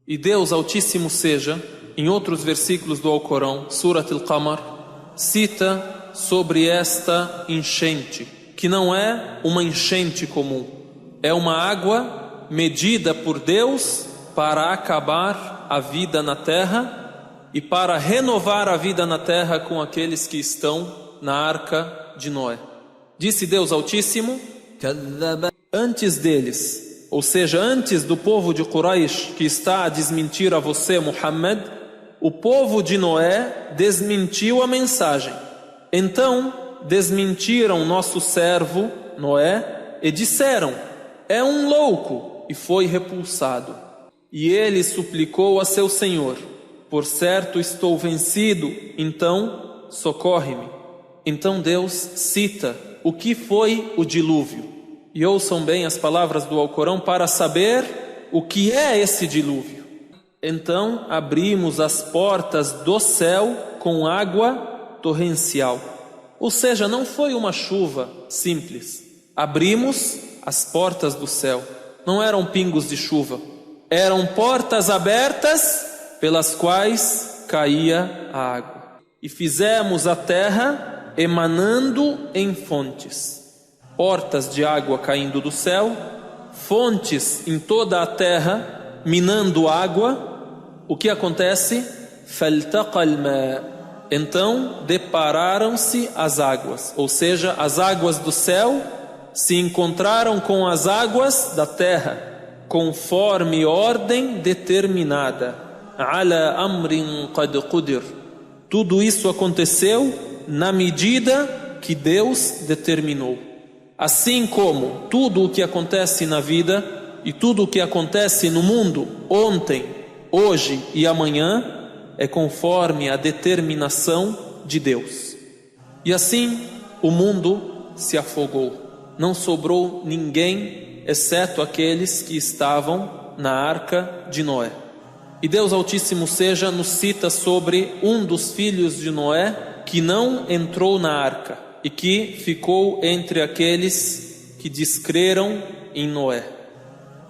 E Deus Altíssimo seja, em outros versículos do Alcorão, Surat al-Qamar, cita sobre esta enchente, que não é uma enchente comum, é uma água medida por Deus para acabar a vida na terra e para renovar a vida na terra com aqueles que estão na arca de Noé. Disse Deus Altíssimo: antes deles, ou seja, antes do povo de Quraysh que está a desmentir a você, Muhammad, o povo de Noé desmentiu a mensagem. Então desmentiram nosso servo Noé e disseram: é um louco, e foi repulsado. E ele suplicou a seu Senhor: por certo estou vencido, então socorre-me. Então Deus cita o que foi o dilúvio. E ouçam bem as palavras do Alcorão para saber o que é esse dilúvio. Então abrimos as portas do céu com água torrencial. Ou seja, não foi uma chuva simples. Abrimos as portas do céu. Não eram pingos de chuva. Eram portas abertas pelas quais caía a água. E fizemos a terra emanando em fontes. Portas de água caindo do céu, fontes em toda a terra, minando água. O que acontece? فَالْتَقَى الْمَاء. Então depararam-se as águas, ou seja, as águas do céu se encontraram com as águas da terra, conforme ordem determinada. عَلَى أَمْرٍ قَدْ قُدِرٍ. Tudo isso aconteceu na medida que Deus determinou. Assim como tudo o que acontece na vida e tudo o que acontece no mundo ontem, hoje e amanhã é conforme a determinação de Deus. E assim o mundo se afogou. Não sobrou ninguém exceto aqueles que estavam na arca de Noé. E Deus Altíssimo seja nos cita sobre um dos filhos de Noé que não entrou na arca e que ficou entre aqueles que descreram em Noé.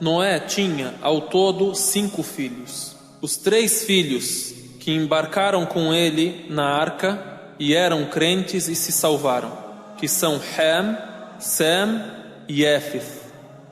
Noé tinha ao todo 5 filhos. Os 3 filhos que embarcaram com ele na arca e eram crentes e se salvaram, que são Ham, Sem e Éfith.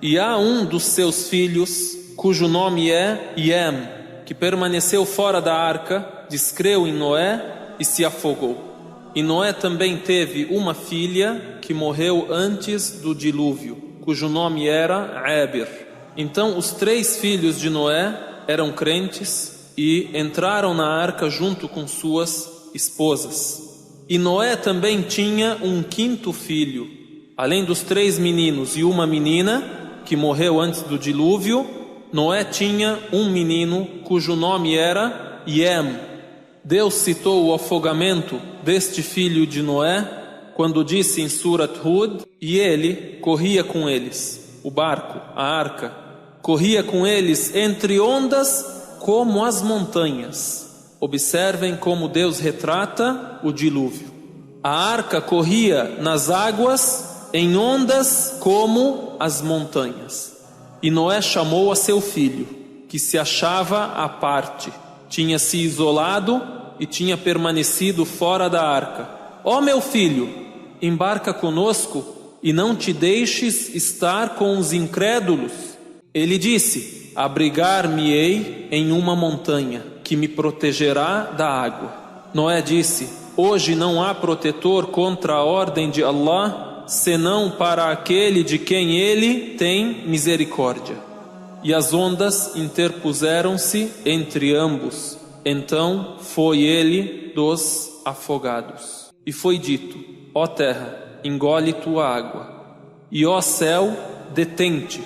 E há um dos seus filhos, cujo nome é Yem, que permaneceu fora da arca, descreu em Noé e se afogou. E Noé também teve uma filha que morreu antes do dilúvio, cujo nome era Ábir. Então os 3 filhos de Noé eram crentes e entraram na arca junto com suas esposas. E Noé também tinha um 5º filho, além dos 3 meninos e uma menina que morreu antes do dilúvio. Noé tinha um menino cujo nome era Yem. Deus citou o afogamento deste filho de Noé quando disse em Surat Hud: e ele corria com eles, o barco, a arca, corria com eles entre ondas como as montanhas. Observem como Deus retrata o dilúvio. A arca corria nas águas em ondas como as montanhas. E Noé chamou a seu filho, que se achava à parte, tinha se isolado e tinha permanecido fora da arca. Ó meu filho, embarca conosco e não te deixes estar com os incrédulos. Ele disse: abrigar-me-ei em uma montanha que me protegerá da água. Noé disse: hoje não há protetor contra a ordem de Allah, senão para aquele de quem ele tem misericórdia. E as ondas interpuseram-se entre ambos. Então foi ele dos afogados. E foi dito: ó terra, engole tua água. E ó céu, detente.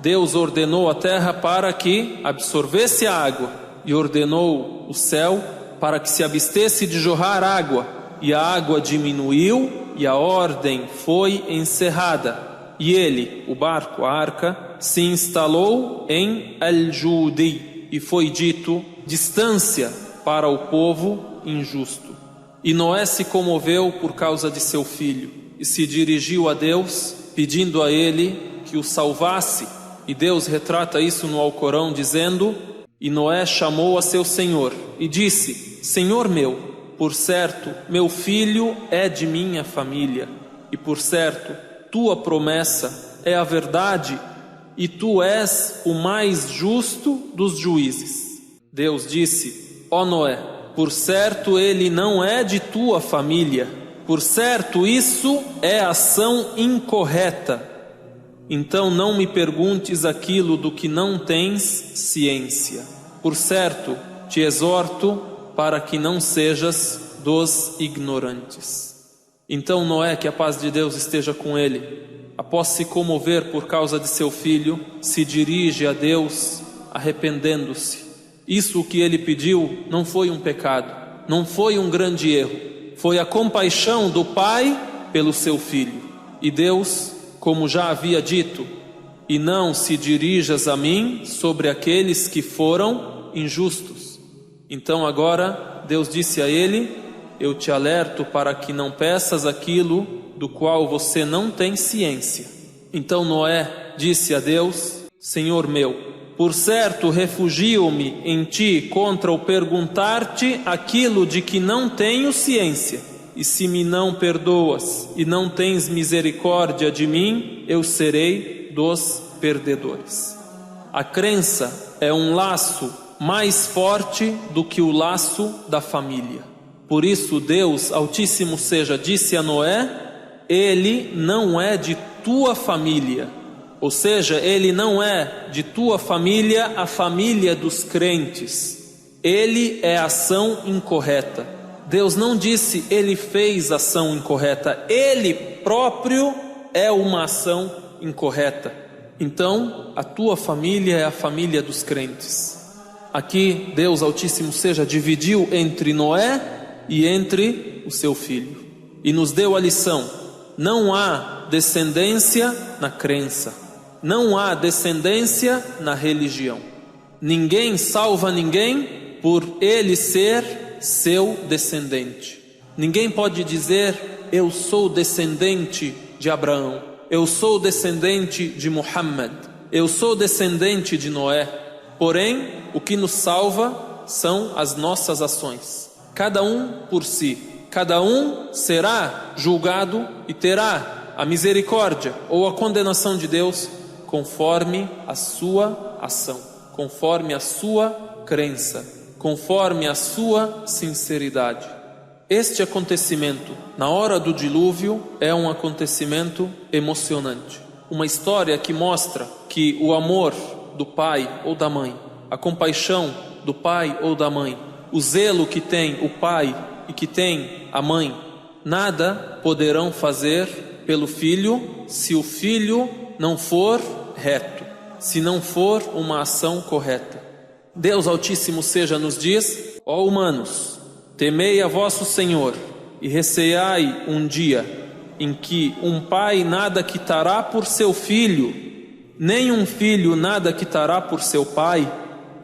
Deus ordenou a terra para que absorvesse a água, e ordenou o céu para que se abstesse de jorrar água. E a água diminuiu, e a ordem foi encerrada. E ele, o barco, a arca, se instalou em Al-Judi, e foi dito: distância para o povo injusto. E Noé se comoveu por causa de seu filho, e se dirigiu a Deus, pedindo a ele que o salvasse. E Deus retrata isso no Alcorão dizendo: E Noé chamou a seu senhor e disse: Senhor meu, por certo, meu filho é de minha família, e por certo, tua promessa é a verdade, e tu és o mais justo dos juízes. Deus disse: Ó Noé, por certo ele não é de tua família, por certo isso é ação incorreta. Então não me perguntes aquilo do que não tens ciência. Por certo, te exorto para que não sejas dos ignorantes. Então Noé, que a paz de Deus esteja com ele, após se comover por causa de seu filho, se dirige a Deus arrependendo-se. Isso que ele pediu não foi um pecado, não foi um grande erro, foi a compaixão do pai pelo seu filho. E Deus, como já havia dito: e não se dirijas a mim sobre aqueles que foram injustos. Então agora Deus disse a ele: eu te alerto para que não peças aquilo do qual você não tem ciência. Então Noé disse a Deus: Senhor meu, por certo refugio-me em ti contra o perguntar-te aquilo de que não tenho ciência. E se me não perdoas e não tens misericórdia de mim, eu serei dos perdedores. A crença é um laço mais forte do que o laço da família. Por isso Deus Altíssimo seja disse a Noé: ele não é de tua família, ou seja, ele não é de tua família, a família dos crentes. Ele é ação incorreta. Deus não disse ele fez ação incorreta, ele próprio é uma ação incorreta. Então a tua família é a família dos crentes. Aqui Deus Altíssimo seja dividiu entre Noé e entre o seu filho e nos deu a lição: não há descendência na crença, não há descendência na religião. Ninguém salva ninguém por ele ser seu descendente. Ninguém pode dizer: eu sou descendente de Abraão, eu sou descendente de Muhammad, eu sou descendente de Noé. Porém, o que nos salva são as nossas ações, cada um por si. Cada um será julgado e terá a misericórdia ou a condenação de Deus conforme a sua ação, conforme a sua crença, conforme a sua sinceridade. Este acontecimento, na hora do dilúvio, é um acontecimento emocionante. Uma história que mostra que o amor do pai ou da mãe, a compaixão do pai ou da mãe, o zelo que tem o pai e que tem a mãe, nada poderão fazer pelo filho se o filho não for reto, se não for uma ação correta. Deus Altíssimo seja nos diz: ó humanos, temei a vosso Senhor e receiai um dia em que um pai nada quitará por seu filho, nem um filho nada quitará por seu pai.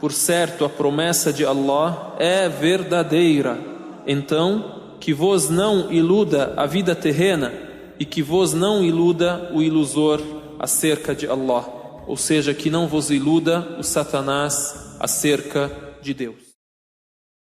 Por certo, a promessa de Allah é verdadeira. Então, que vos não iluda a vida terrena e que vos não iluda o ilusor acerca de Allah. Ou seja, que não vos iluda o Satanás acerca de Deus.